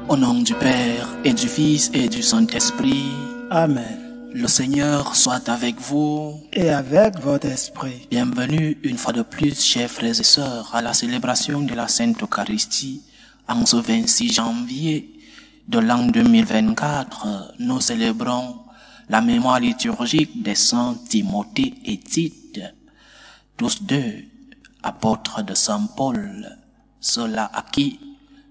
Au nom du Père, et du Fils, et du Saint-Esprit. Amen. Le Seigneur soit avec vous. Et avec votre esprit. Bienvenue une fois de plus, chers frères et sœurs, à la célébration de la Sainte Eucharistie. En ce 26 janvier de l'an 2024, nous célébrons la mémoire liturgique des saints Timothée et Tite, tous deux apôtres de Saint Paul, ceux-là à qui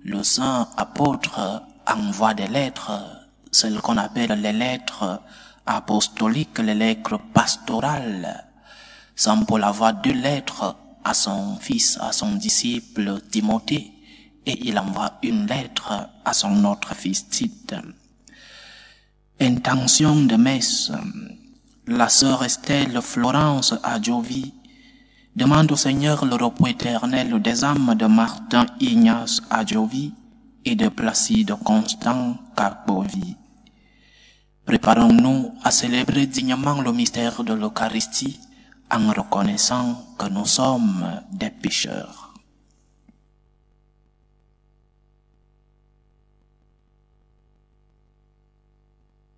le saint apôtre envoie des lettres, celles qu'on appelle les lettres apostoliques, les lettres pastorales. Saint Paul envoie 2 lettres à son fils, à son disciple Timothée, et il envoie une lettre à son autre fils Tite. Intention de messe. La sœur Estelle Florence Adjovi demande au Seigneur le repos éternel des âmes de Martin Ignace Adjovi et de Placide Constant Carbovi. Préparons-nous à célébrer dignement le mystère de l'Eucharistie en reconnaissant que nous sommes des pécheurs.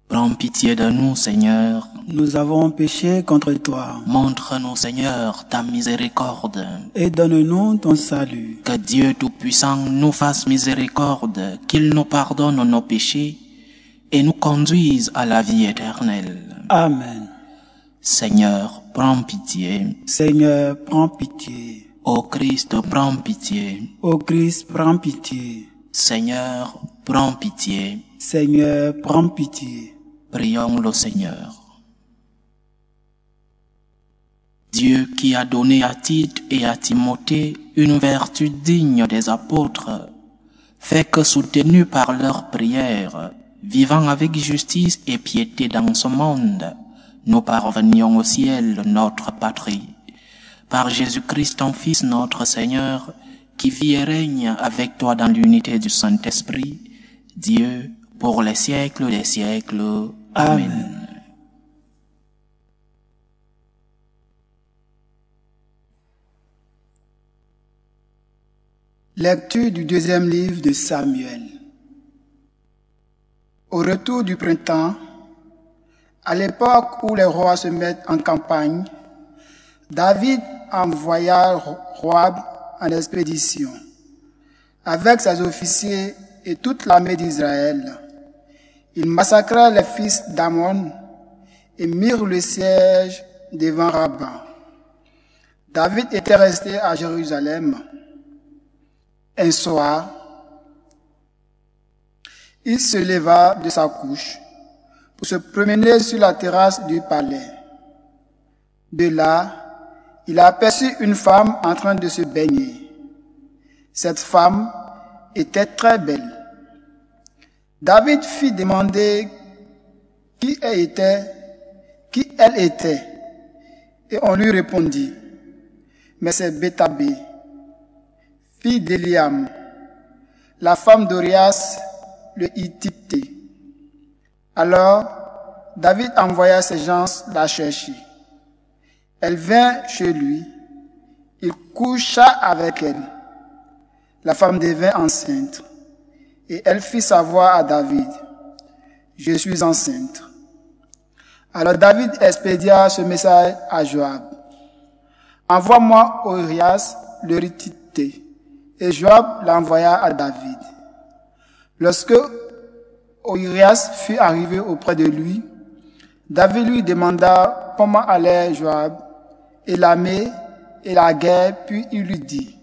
Prends pitié de nous, Seigneur. Nous avons péché contre toi. Montre-nous, Seigneur, ta miséricorde. Et donne-nous ton salut. Que Dieu Tout-Puissant nous fasse miséricorde, qu'il nous pardonne nos péchés et nous conduise à la vie éternelle. Amen. Seigneur, prends pitié. Seigneur, prends pitié. Ô Christ, prends pitié. Ô Christ, prends pitié. Seigneur, prends pitié. Seigneur, prends pitié. Prions le Seigneur. Dieu qui a donné à Tite et à Timothée une vertu digne des apôtres, fait que soutenus par leurs prières, vivant avec justice et piété dans ce monde, nous parvenions au ciel, notre patrie. Par Jésus-Christ, ton Fils, notre Seigneur, qui vit et règne avec toi dans l'unité du Saint-Esprit, Dieu, pour les siècles des siècles. Amen. Lecture du 2e livre de Samuel. Au retour du printemps, à l'époque où les rois se mettent en campagne, David envoya Joab en expédition, avec ses officiers et toute l'armée d'Israël. Ils massacrèrent les fils d'Ammon et mirent le siège devant Rabba. David était resté à Jérusalem. Un soir, il se leva de sa couche pour se promener sur la terrasse du palais. De là, il aperçut une femme en train de se baigner. Cette femme était très belle. David fit demander qui elle était, et on lui répondit, mais c'est Bétabé, fille d'Eliam, la femme d'Orias le Hittite. Alors, David envoya ses gens la chercher. Elle vint chez lui, il coucha avec elle. La femme devint enceinte, et elle fit savoir à David, « Je suis enceinte. » Alors David expédia ce message à Joab, « Envoie-moi Orias le Hittite. » Et Joab l'envoya à David. Lorsque Orias fut arrivé auprès de lui, David lui demanda comment allait Joab et l'armée et la guerre, puis il lui dit,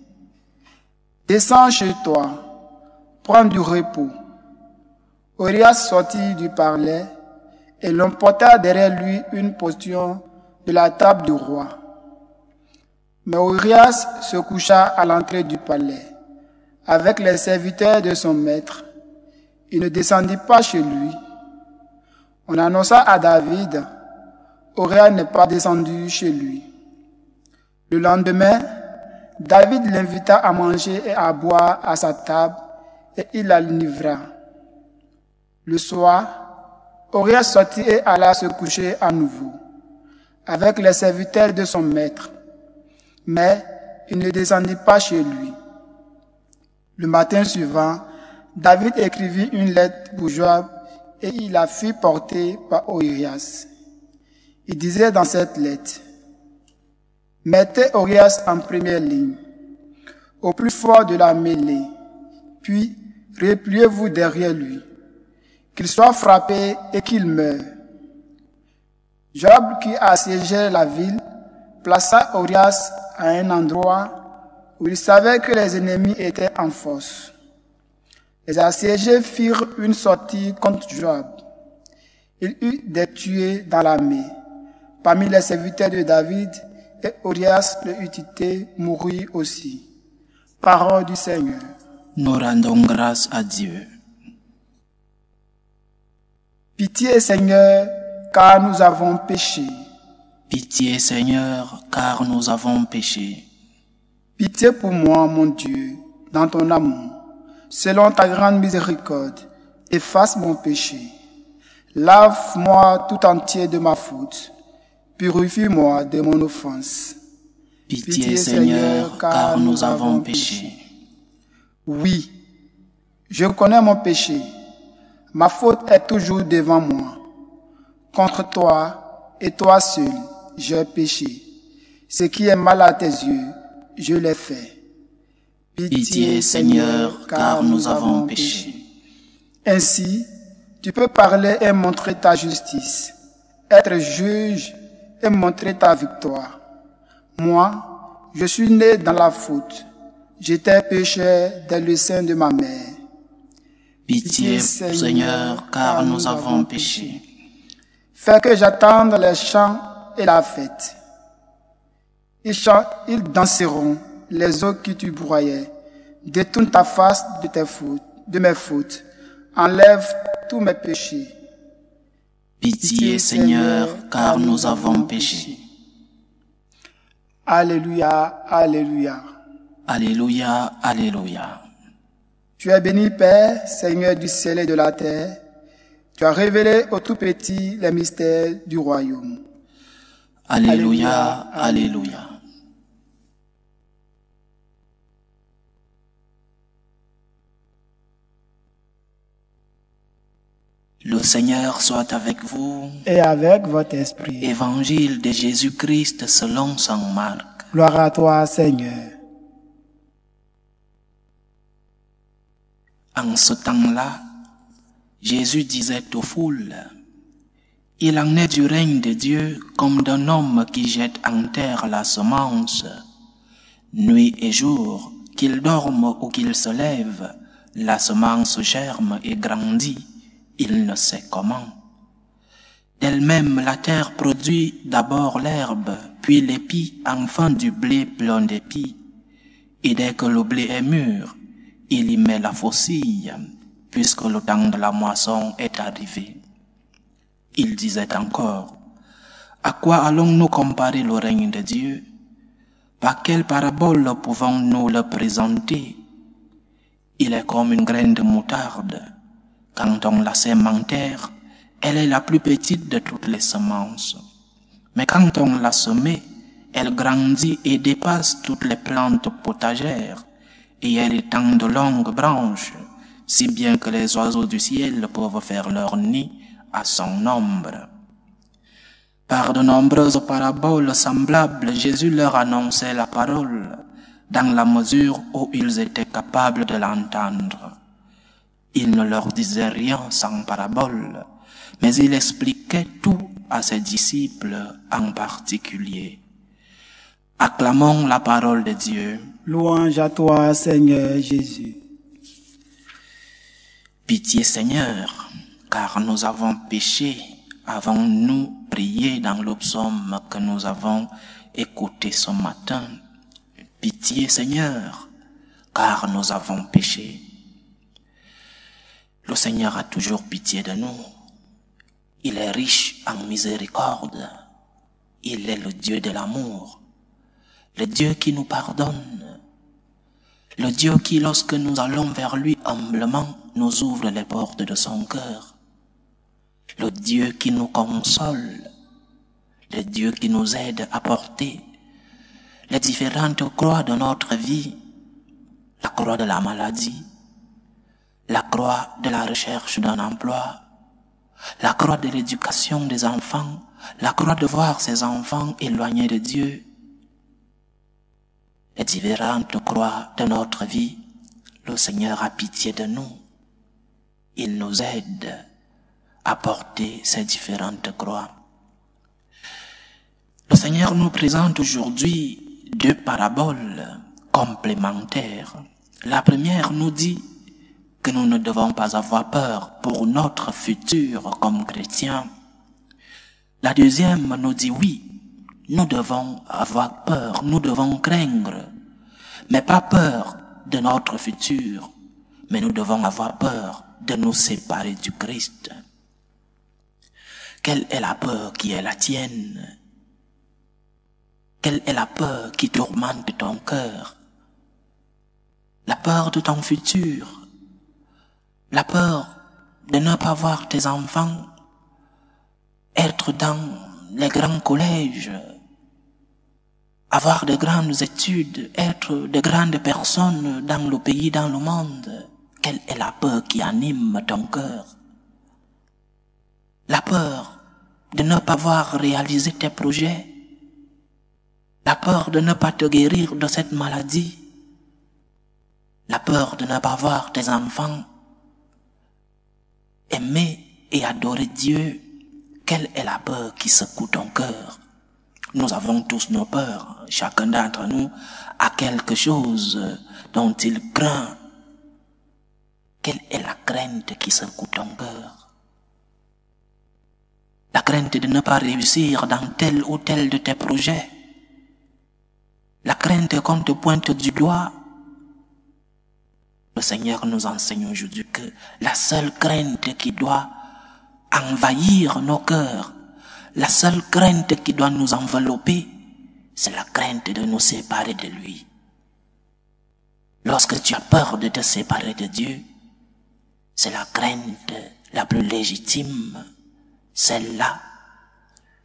« Descends chez toi, prends du repos. » Orias sortit du palais et l'on porta derrière lui une portion de la table du roi. Mais Orias se coucha à l'entrée du palais, avec les serviteurs de son maître. Il ne descendit pas chez lui. On annonça à David, Orias n'est pas descendu chez lui. Le lendemain, David l'invita à manger et à boire à sa table, et il la livra. Le soir, Orias sortit et alla se coucher à nouveau, avec les serviteurs de son maître. Mais il ne descendit pas chez lui. Le matin suivant, David écrivit une lettre pour Joab et il la fit porter par Urias. Il disait dans cette lettre: mettez Urias en première ligne, au plus fort de la mêlée, puis repliez-vous derrière lui, qu'il soit frappé et qu'il meure. Joab, qui assiégeait la ville, plaça Urias à un endroit où il savait que les ennemis étaient en force. Les assiégés firent une sortie contre Joab. Il eut des tués dans l'armée. Parmi les serviteurs de David, et Urias le Hittite mourut aussi. Parole du Seigneur. Nous rendons grâce à Dieu. Pitié, Seigneur, car nous avons péché. Pitié, Seigneur, car nous avons péché. Pitié pour moi, mon Dieu, dans ton amour. Selon ta grande miséricorde, efface mon péché. Lave-moi tout entier de ma faute. Purifie-moi de mon offense. Pitié, Seigneur, car nous avons péché. Oui, je connais mon péché. Ma faute est toujours devant moi. Contre toi et toi seul, j'ai péché. Ce qui est mal à tes yeux, je l'ai fait. Pitié, Seigneur, car nous avons péché. Ainsi, tu peux parler et montrer ta justice, être juge et montrer ta victoire. Moi, je suis né dans la faute. J'étais pécheur dès le sein de ma mère. Pitié, Seigneur, car nous avons péché. Fais que j'attende les chants et la fête. Ils danseront, les eaux qui tu broyais. Détourne ta face de mes fautes. Enlève tous mes péchés. Pitié, Seigneur, car nous avons péché. Alléluia, alléluia. Alléluia, alléluia. Tu es béni, Père, Seigneur du ciel et de la terre. Tu as révélé aux tout-petits les mystères du royaume. Alléluia, alléluia. Le Seigneur soit avec vous. Et avec votre esprit. Évangile de Jésus-Christ selon saint Marc. Gloire à toi, Seigneur. En ce temps-là, Jésus disait aux foules: il en est du règne de Dieu comme d'un homme qui jette en terre la semence. Nuit et jour, qu'il dorme ou qu'il se lève, la semence germe et grandit, il ne sait comment. D'elle-même, la terre produit d'abord l'herbe, puis l'épi, enfin du blé plein d'épis. Et dès que le blé est mûr, il y met la faucille, puisque le temps de la moisson est arrivé. Il disait encore: à quoi allons-nous comparer le règne de Dieu? Par quelle parabole pouvons-nous le présenter? Il est comme une graine de moutarde. Quand on la sème en terre, elle est la plus petite de toutes les semences. Mais quand on l'a semée, elle grandit et dépasse toutes les plantes potagères, et elle étend de longues branches, si bien que les oiseaux du ciel peuvent faire leur nid à son nombre. Par de nombreuses paraboles semblables, Jésus leur annonçait la parole, dans la mesure où ils étaient capables de l'entendre. Il ne leur disait rien sans parabole, mais il expliquait tout à ses disciples en particulier. Acclamons la parole de Dieu. Louange à toi, Seigneur Jésus. Pitié, Seigneur, car nous avons péché. Avons-nous prié dans le psaume que nous avons écouté ce matin? Pitié, Seigneur, car nous avons péché. Le Seigneur a toujours pitié de nous. Il est riche en miséricorde. Il est le Dieu de l'amour, le Dieu qui nous pardonne, le Dieu qui, lorsque nous allons vers lui humblement, nous ouvre les portes de son cœur, le Dieu qui nous console, le Dieu qui nous aide à porter les différentes croix de notre vie, la croix de la maladie, la croix de la recherche d'un emploi, la croix de l'éducation des enfants, la croix de voir ses enfants éloignés de Dieu. Les différentes croix de notre vie, le Seigneur a pitié de nous. Il nous aide à porter ces différentes croix. Le Seigneur nous présente aujourd'hui deux paraboles complémentaires. La première nous dit que nous ne devons pas avoir peur pour notre futur comme chrétiens. La deuxième nous dit oui, nous devons avoir peur, nous devons craindre, mais pas peur de notre futur, mais nous devons avoir peur de nous séparer du Christ. Quelle est la peur qui est la tienne? Quelle est la peur qui tourmente ton cœur? La peur de ton futur? La peur de ne pas voir tes enfants être dans les grands collèges, avoir de grandes études, être de grandes personnes dans le pays, dans le monde? Quelle est la peur qui anime ton cœur? La peur de ne pas voir réaliser tes projets? La peur de ne pas te guérir de cette maladie? La peur de ne pas voir tes enfants aimer et adorer Dieu? Quelle est la peur qui secoue ton cœur? Nous avons tous nos peurs. Chacun d'entre nous a quelque chose dont il craint. Quelle est la crainte qui secoue ton cœur? La crainte de ne pas réussir dans tel ou tel de tes projets. La crainte qu'on te pointe du doigt. Le Seigneur nous enseigne aujourd'hui que la seule crainte qui doit envahir nos cœurs, la seule crainte qui doit nous envelopper, c'est la crainte de nous séparer de lui. Lorsque tu as peur de te séparer de Dieu, c'est la crainte la plus légitime, celle-là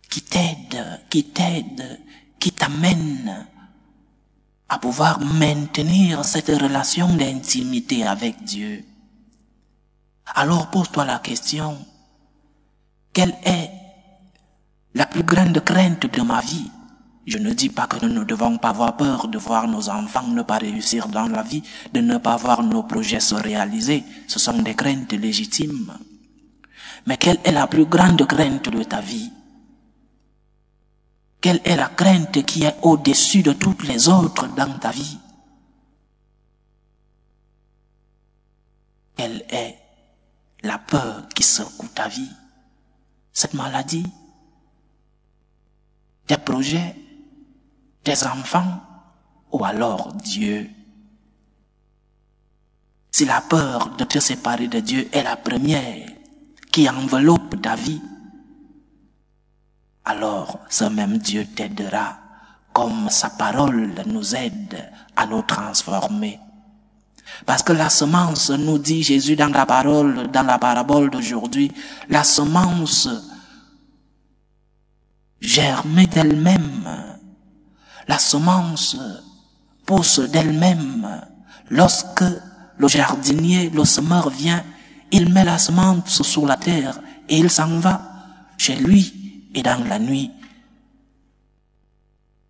qui t'aide, qui t'amène à pouvoir maintenir cette relation d'intimité avec Dieu. Alors pose-toi la question, quelle est la plus grande crainte de ma vie? Je ne dis pas que nous ne devons pas avoir peur de voir nos enfants ne pas réussir dans la vie, de ne pas voir nos projets se réaliser. Ce sont des craintes légitimes. Mais quelle est la plus grande crainte de ta vie? Quelle est la crainte qui est au-dessus de toutes les autres dans ta vie? Quelle est la peur qui secoue ta vie? Cette maladie? Tes projets? Tes enfants? Ou alors Dieu? Si la peur de te séparer de Dieu est la première qui enveloppe ta vie, alors ce même Dieu t'aidera, comme sa parole nous aide à nous transformer. Parce que la semence, nous dit Jésus dans la parabole d'aujourd'hui, la semence germe d'elle-même. La semence pousse d'elle-même. Lorsque le jardinier, le semeur vient, il met la semence sur la terre et il s'en va chez lui. Et dans la nuit,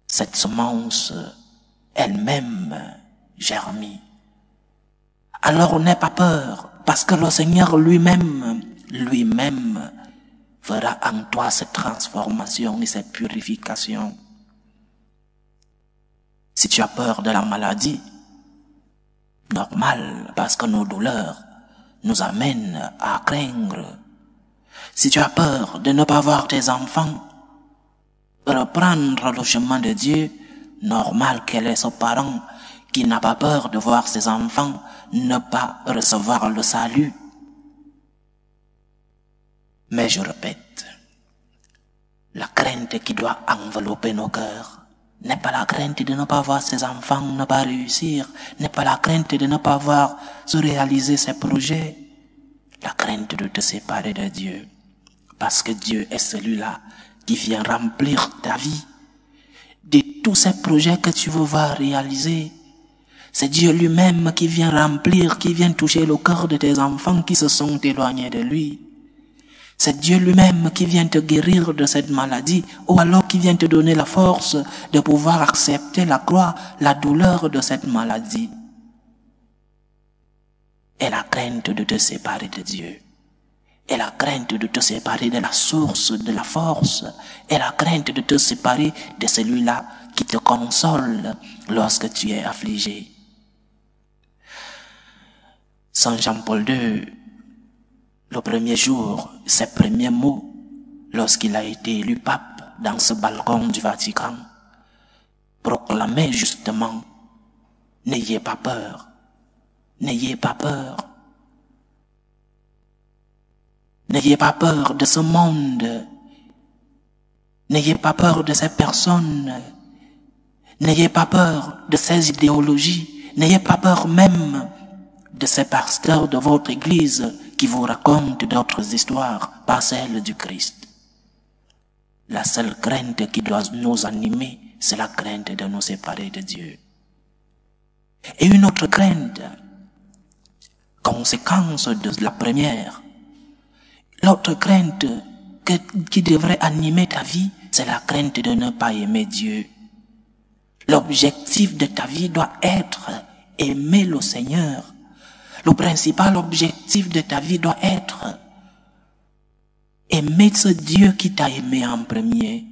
cette semence elle-même germe. Alors n'aie pas peur, parce que le Seigneur lui-même fera en toi cette transformation et cette purification. Si tu as peur de la maladie, normal, parce que nos douleurs nous amènent à craindre. Si tu as peur de ne pas voir tes enfants reprendre le chemin de Dieu, normal qu'elle est ce parent qui n'a pas peur de voir ses enfants ne pas recevoir le salut. Mais je répète, la crainte qui doit envelopper nos cœurs n'est pas la crainte de ne pas voir ses enfants ne pas réussir, n'est pas la crainte de ne pas voir se réaliser ses projets, la crainte de te séparer de Dieu. Parce que Dieu est celui-là qui vient remplir ta vie de tous ces projets que tu veux voir réaliser. C'est Dieu lui-même qui vient remplir, qui vient toucher le cœur de tes enfants qui se sont éloignés de lui. C'est Dieu lui-même qui vient te guérir de cette maladie, ou alors qui vient te donner la force de pouvoir accepter la croix, la douleur de cette maladie. Et la crainte de te séparer de Dieu. Et la crainte de te séparer de la source de la force. Et la crainte de te séparer de celui-là qui te console lorsque tu es affligé. Saint Jean-Paul II, le premier jour, ses premiers mots, lorsqu'il a été élu pape dans ce balcon du Vatican, proclamait justement « N'ayez pas peur, n'ayez pas peur. N'ayez pas peur de ce monde, n'ayez pas peur de ces personnes, n'ayez pas peur de ces idéologies, n'ayez pas peur même de ces pasteurs de votre église qui vous racontent d'autres histoires, pas celles du Christ. La seule crainte qui doit nous animer, c'est la crainte de nous séparer de Dieu. Et une autre crainte, conséquence de la première, l'autre crainte qui devrait animer ta vie, c'est la crainte de ne pas aimer Dieu. L'objectif de ta vie doit être aimer le Seigneur. Le principal objectif de ta vie doit être aimer ce Dieu qui t'a aimé en premier.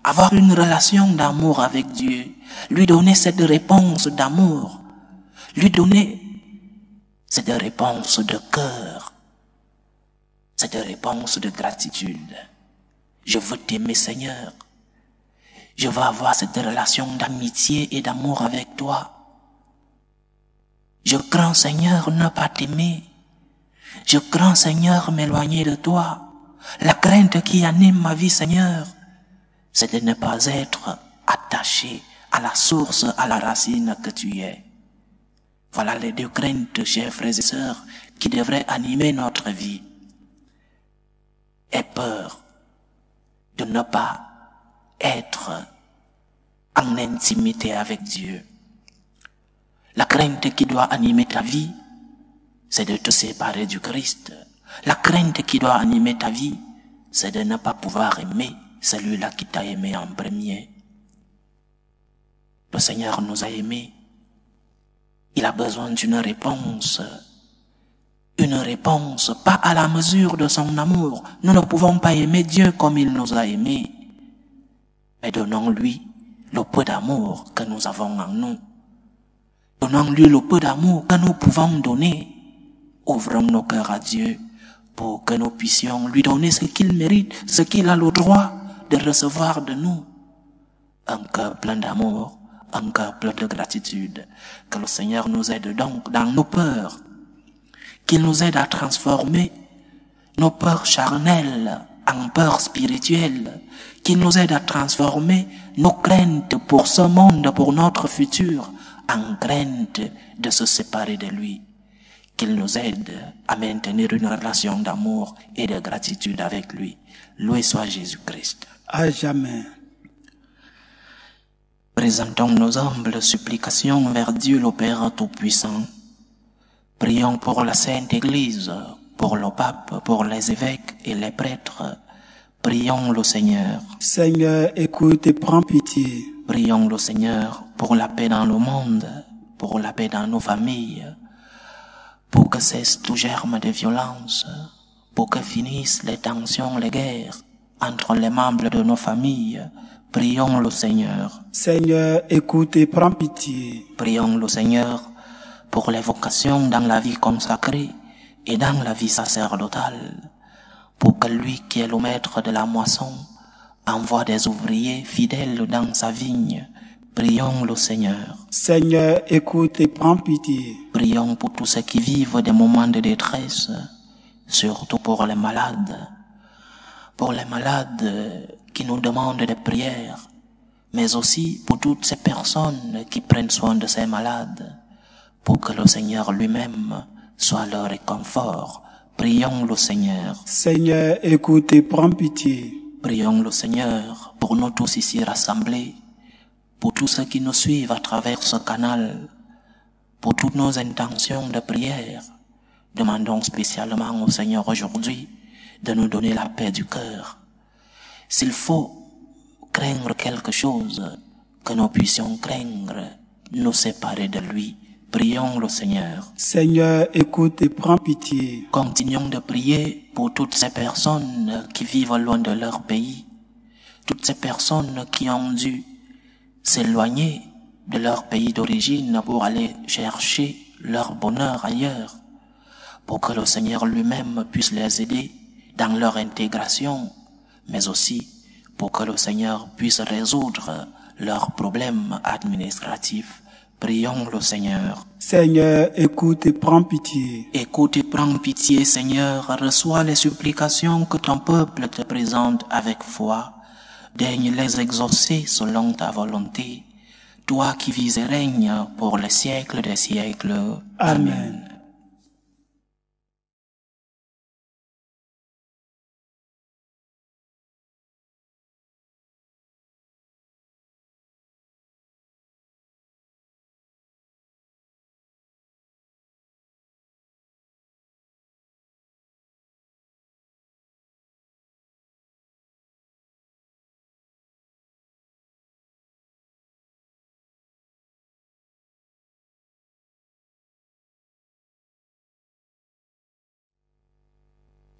Avoir une relation d'amour avec Dieu. Lui donner cette réponse d'amour. Lui donner cette réponse de cœur. Cette réponse de gratitude. Je veux t'aimer, Seigneur. Je veux avoir cette relation d'amitié et d'amour avec toi. Je crains, Seigneur, ne pas t'aimer. Je crains, Seigneur, m'éloigner de toi. La crainte qui anime ma vie, Seigneur, c'est de ne pas être attaché à la source, à la racine que tu es. Voilà les deux craintes, chers frères et sœurs, qui devraient animer notre vie. Et peur de ne pas être en intimité avec Dieu. La crainte qui doit animer ta vie, c'est de te séparer du Christ. La crainte qui doit animer ta vie, c'est de ne pas pouvoir aimer celui-là qui t'a aimé en premier. Le Seigneur nous a aimés. Il a besoin d'une réponse. Une réponse, pas à la mesure de son amour. Nous ne pouvons pas aimer Dieu comme il nous a aimés. Mais donnons-lui le peu d'amour que nous avons en nous. Donnons-lui le peu d'amour que nous pouvons donner. Ouvrons nos cœurs à Dieu pour que nous puissions lui donner ce qu'il mérite, ce qu'il a le droit de recevoir de nous. Un cœur plein d'amour, un cœur plein de gratitude. Que le Seigneur nous aide donc dans nos peurs. Qu'il nous aide à transformer nos peurs charnelles en peurs spirituelles. Qu'il nous aide à transformer nos craintes pour ce monde, pour notre futur, en crainte de se séparer de lui. Qu'il nous aide à maintenir une relation d'amour et de gratitude avec lui. Loué soit Jésus-Christ. À jamais. Présentons nos humbles supplications vers Dieu le Père Tout-Puissant. Prions pour la Sainte Église, pour le pape, pour les évêques et les prêtres. Prions le Seigneur. Seigneur, écoute et prends pitié. Prions le Seigneur pour la paix dans le monde, pour la paix dans nos familles, pour que cesse tout germe de violence, pour que finissent les tensions, les guerres entre les membres de nos familles. Prions le Seigneur. Seigneur, écoute et prends pitié. Prions le Seigneur pour les vocations dans la vie consacrée et dans la vie sacerdotale, pour que lui qui est le maître de la moisson envoie des ouvriers fidèles dans sa vigne. Prions le Seigneur. Seigneur, écoute et prends pitié. Prions pour tous ceux qui vivent des moments de détresse, surtout pour les malades qui nous demandent des prières, mais aussi pour toutes ces personnes qui prennent soin de ces malades, pour que le Seigneur lui-même soit leur réconfort. Prions le Seigneur. Seigneur, écoute et prends pitié. Prions le Seigneur pour nous tous ici rassemblés, pour tous ceux qui nous suivent à travers ce canal, Pour toutes nos intentions de prière, demandons spécialement au Seigneur aujourd'hui de nous donner la paix du cœur. S'il faut craindre quelque chose, que nous puissions craindre, nous séparer de lui. Prions le Seigneur. Seigneur, écoute et prends pitié. Continuons de prier pour toutes ces personnes qui vivent loin de leur pays, toutes ces personnes qui ont dû s'éloigner de leur pays d'origine pour aller chercher leur bonheur ailleurs, pour que le Seigneur lui-même puisse les aider dans leur intégration, mais aussi pour que le Seigneur puisse résoudre leurs problèmes administratifs. Prions le Seigneur. Seigneur, écoute et prends pitié. Écoute et prends pitié, Seigneur. Reçois les supplications que ton peuple te présente avec foi. Daigne les exaucer selon ta volonté. Toi qui vis et règnes pour les siècles des siècles. Amen.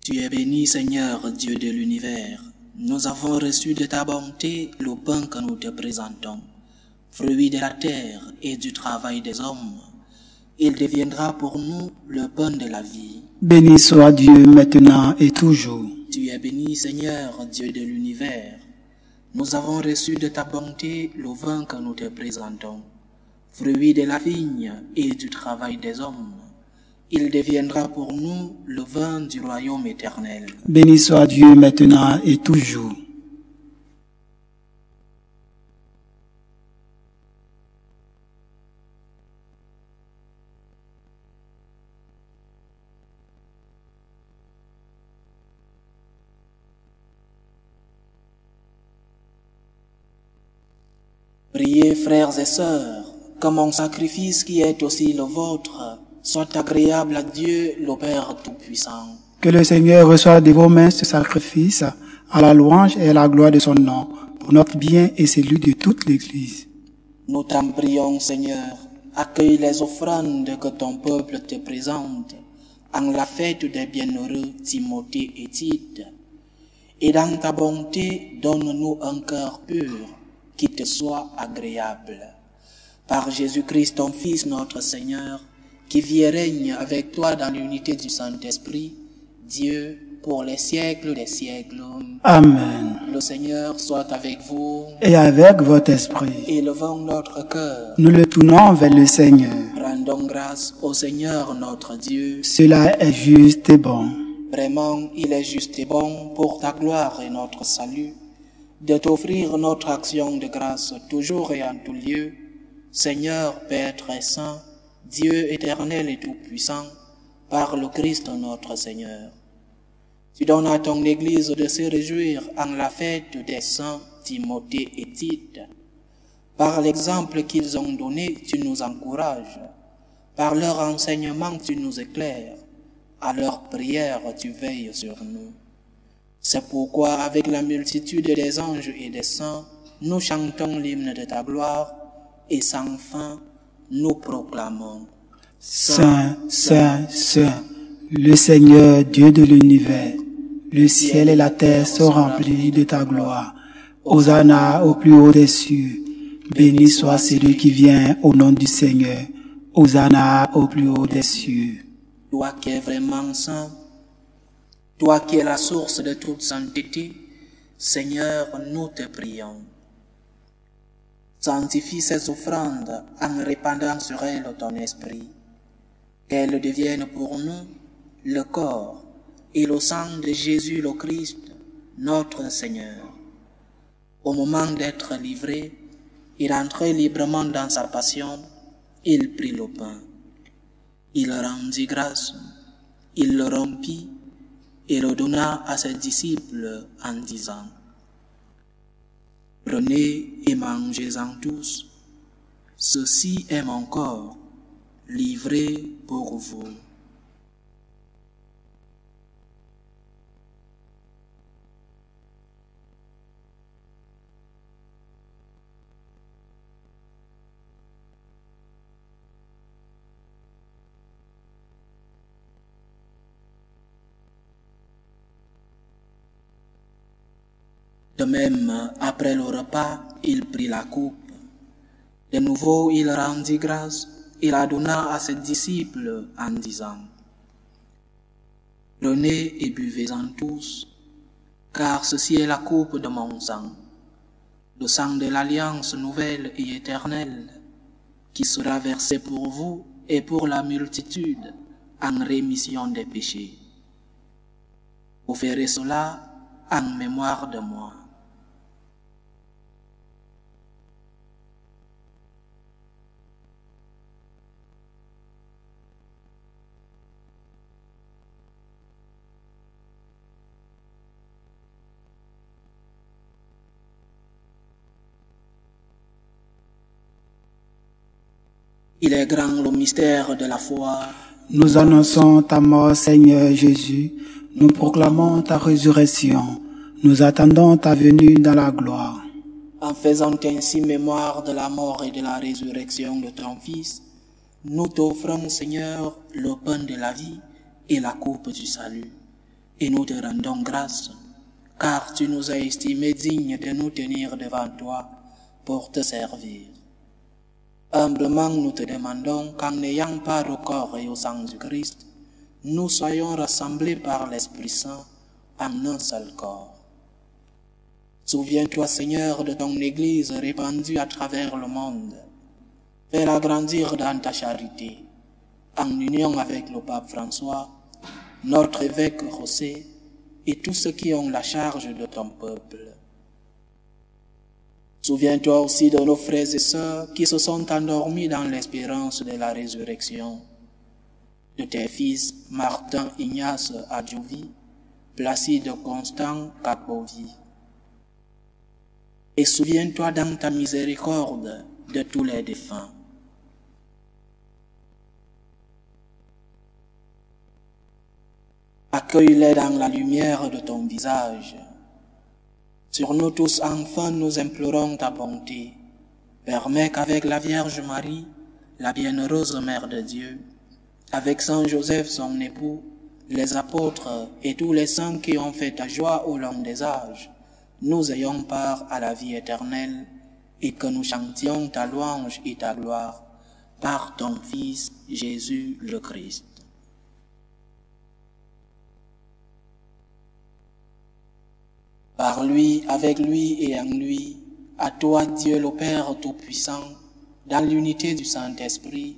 Tu es béni, Seigneur, Dieu de l'univers. Nous avons reçu de ta bonté le pain que nous te présentons, fruit de la terre et du travail des hommes. Il deviendra pour nous le pain de la vie. Béni soit Dieu maintenant et toujours. Tu es béni, Seigneur, Dieu de l'univers. Nous avons reçu de ta bonté le vin que nous te présentons, fruit de la vigne et du travail des hommes. Il deviendra pour nous le vin du royaume éternel. Béni soit Dieu maintenant et toujours. Priez, frères et sœurs, que mon sacrifice qui est aussi le vôtre soit agréable à Dieu, le Père Tout-Puissant. Que le Seigneur reçoive de vos mains ce sacrifice à la louange et à la gloire de son nom, pour notre bien et celui de toute l'Église. Nous t'en prions, Seigneur, accueille les offrandes que ton peuple te présente en la fête des bienheureux Timothée et Tite. Et dans ta bonté, donne-nous un cœur pur qui te soit agréable. Par Jésus-Christ, ton Fils, notre Seigneur, qui vit et règne avec toi dans l'unité du Saint-Esprit, Dieu, pour les siècles des siècles. Amen. Le Seigneur soit avec vous. Et avec votre esprit. Élevons notre cœur. Nous le tournons vers le Seigneur. Rendons grâce au Seigneur notre Dieu. Cela est juste et bon. Vraiment, il est juste et bon pour ta gloire et notre salut, de t'offrir notre action de grâce toujours et en tout lieu, Seigneur, Père très saint, Dieu éternel et tout-puissant, par le Christ notre Seigneur. Tu donnes à ton Église de se réjouir en la fête des saints Timothée et Tite. Par l'exemple qu'ils ont donné, tu nous encourages. Par leur enseignement, tu nous éclaires. À leur prière, tu veilles sur nous. C'est pourquoi, avec la multitude des anges et des saints, nous chantons l'hymne de ta gloire, et sans fin, nous proclamons. Saint, Saint, Saint, le Seigneur, Dieu de l'univers, le ciel et la terre sont remplis de ta gloire. Hosanna au plus haut des cieux. Béni soit celui qui vient au nom du Seigneur. Hosanna au plus haut des cieux. Toi qui es vraiment saint, toi qui es la source de toute sainteté, Seigneur, nous te prions. Sanctifie ces offrandes en répandant sur elles ton esprit, qu'elles deviennent pour nous le corps et le sang de Jésus le Christ, notre Seigneur. Au moment d'être livré et d'entrer librement dans sa passion, il prit le pain. Il rendit grâce, il le rompit et le donna à ses disciples en disant: Prenez et mangez-en tous, ceci est mon corps, livré pour vous. De même, après le repas, il prit la coupe. De nouveau, il rendit grâce et la donna à ses disciples en disant: Prenez et buvez-en tous, car ceci est la coupe de mon sang, le sang de l'alliance nouvelle et éternelle, qui sera versé pour vous et pour la multitude en rémission des péchés. Vous ferez cela en mémoire de moi. Il est grand le mystère de la foi. Nous annonçons ta mort, Seigneur Jésus. Nous proclamons ta résurrection. Nous attendons ta venue dans la gloire. En faisant ainsi mémoire de la mort et de la résurrection de ton Fils, nous t'offrons, Seigneur, le pain de la vie et la coupe du salut. Et nous te rendons grâce, car tu nous as estimés dignes de nous tenir devant toi pour te servir. Humblement, nous te demandons qu'en n'ayant pas au corps et au sang du Christ, nous soyons rassemblés par l'Esprit Saint en un seul corps. Souviens-toi, Seigneur, de ton Église répandue à travers le monde. Fais-la grandir dans ta charité, en union avec le pape François, notre évêque José et tous ceux qui ont la charge de ton peuple. Souviens-toi aussi de nos frères et sœurs qui se sont endormis dans l'espérance de la résurrection, de tes fils Martin Ignace Adjouvi, Placide Constant Capovi. Et souviens-toi dans ta miséricorde de tous les défunts. Accueille-les dans la lumière de ton visage. Sur nous tous, enfin, nous implorons ta bonté. Permets qu'avec la Vierge Marie, la bienheureuse Mère de Dieu, avec Saint Joseph, son époux, les apôtres et tous les saints qui ont fait ta joie au long des âges, nous ayons part à la vie éternelle et que nous chantions ta louange et ta gloire par ton Fils Jésus le Christ. Par lui, avec lui et en lui, à toi Dieu le Père Tout-Puissant, dans l'unité du Saint-Esprit,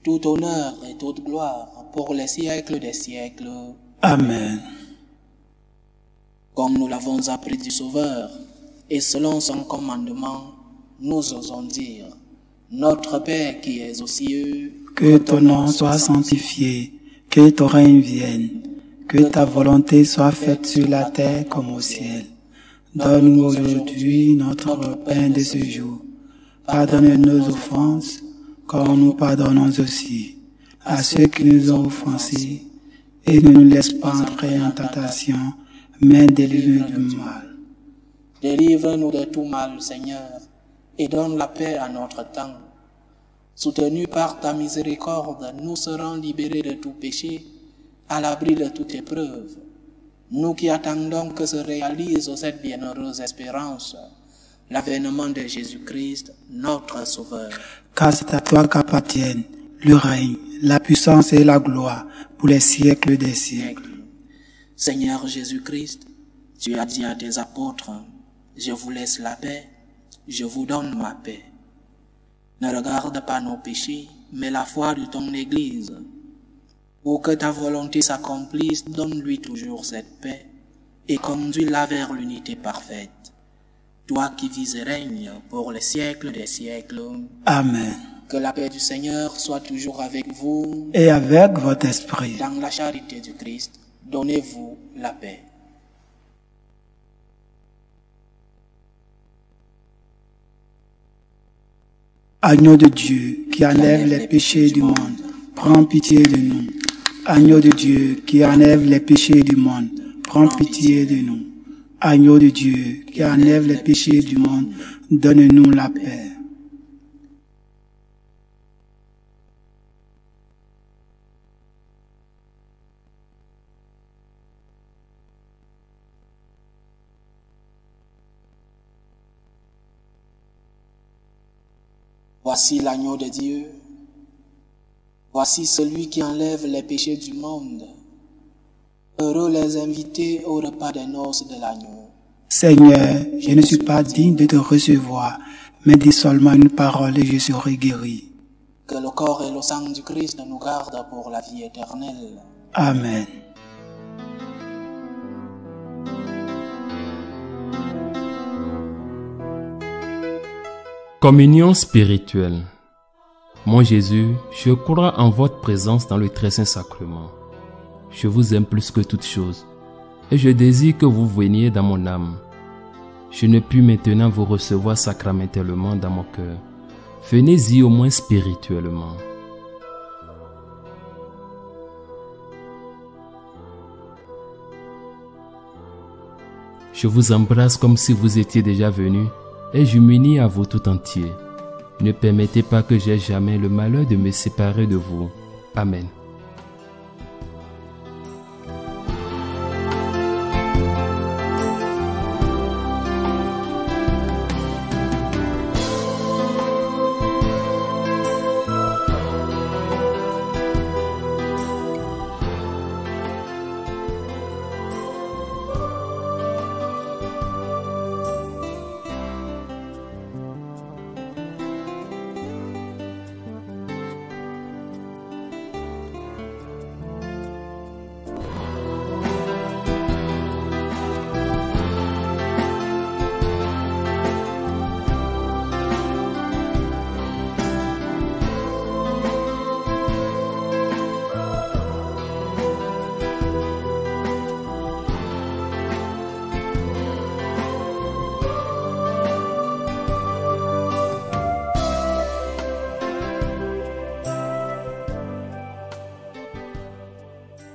tout honneur et toute gloire pour les siècles des siècles. Amen. Comme nous l'avons appris du Sauveur, et selon son commandement, nous osons dire: Notre Père qui es aux cieux, que ton nom soit sanctifié, que ton règne vienne, que ta volonté soit faite sur la terre comme au ciel. Donne-nous aujourd'hui notre pain de ce jour. Pardonne nos offenses, comme nous pardonnons aussi à ceux qui nous ont offensés, et ne nous laisse pas entrer en tentation, mais délivre-nous du mal. Délivre-nous de tout mal, Seigneur, et donne la paix à notre temps. Soutenus par ta miséricorde, nous serons libérés de tout péché, à l'abri de toute épreuve. Nous qui attendons que se réalise cette bienheureuse espérance, l'avènement de Jésus-Christ, notre Sauveur. Car c'est à toi qu'appartiennent le règne, la puissance et la gloire pour les siècles des siècles. Seigneur Jésus-Christ, tu as dit à tes apôtres: Je vous laisse la paix, je vous donne ma paix. Ne regarde pas nos péchés, mais la foi de ton Église. Pour que ta volonté s'accomplisse, donne-lui toujours cette paix et conduis-la vers l'unité parfaite. Toi qui vis et règnes pour les siècles des siècles. Amen. Que la paix du Seigneur soit toujours avec vous. Et avec votre esprit. Dans la charité du Christ, donnez-vous la paix. Agneau de Dieu, qui enlève les péchés du monde, prends pitié de nous. Agneau de Dieu, qui enlève les péchés du monde, prends pitié de nous. Agneau de Dieu, qui enlève les péchés du monde, donne-nous la paix. Voici l'agneau de Dieu. Voici celui qui enlève les péchés du monde. Heureux les invités au repas des noces de l'agneau. Seigneur, je ne suis pas digne de te recevoir, mais dis seulement une parole et je serai guéri. Que le corps et le sang du Christ nous gardent pour la vie éternelle. Amen. Communion spirituelle. Mon Jésus, je crois en votre présence dans le très saint sacrement. Je vous aime plus que toute chose, et je désire que vous veniez dans mon âme. Je ne puis maintenant vous recevoir sacramentellement dans mon cœur. Venez-y au moins spirituellement. Je vous embrasse comme si vous étiez déjà venu, et je m'unis à vous tout entier. Ne permettez pas que j'aie jamais le malheur de me séparer de vous. Amen.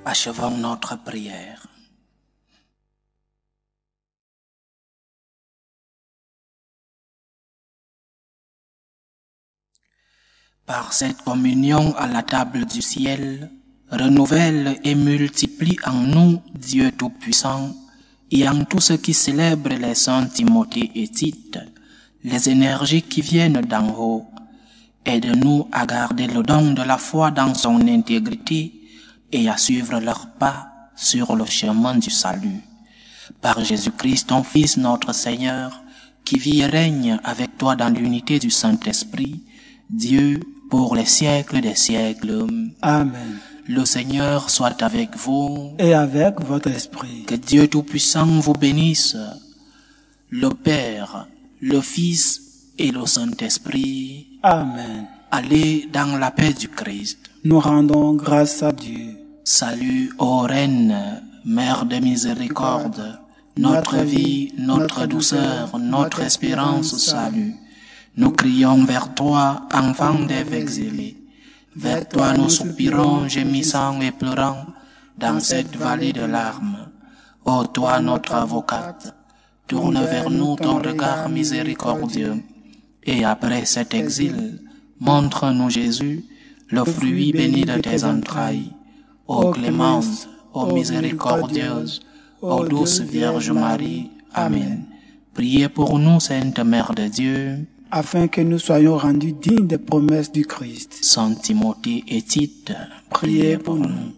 Achevons notre prière. Par cette communion à la table du ciel, renouvelle et multiplie en nous, Dieu Tout-Puissant, et en tous ceux qui célèbrent les saints Timothée et Tite, les énergies qui viennent d'en haut. Aide-nous à garder le don de la foi dans son intégrité et à suivre leurs pas sur le chemin du salut. Par Jésus-Christ, ton Fils, notre Seigneur, qui vit et règne avec toi dans l'unité du Saint-Esprit, Dieu, pour les siècles des siècles. Amen. Le Seigneur soit avec vous. Et avec votre esprit. Que Dieu Tout-Puissant vous bénisse, le Père, le Fils et le Saint-Esprit. Amen. Allez dans la paix du Christ. Nous rendons grâce à Dieu. Salut, ô Reine, Mère de miséricorde, notre vie, notre douceur, notre espérance, salut. Nous crions vers toi, enfant d'Ève exilée. Vers toi nous soupirons, gémissant et pleurant, dans cette vallée de larmes. Ô toi, notre avocate, tourne vers nous ton regard miséricordieux. Et après cet exil, montre-nous Jésus, le fruit béni de tes entrailles. Ô clémente, ô miséricordieuse, ô douce Vierge Marie. Amen. Priez pour nous, Sainte Mère de Dieu, afin que nous soyons rendus dignes des promesses du Christ. Saint Timothée et Tite, Priez pour nous.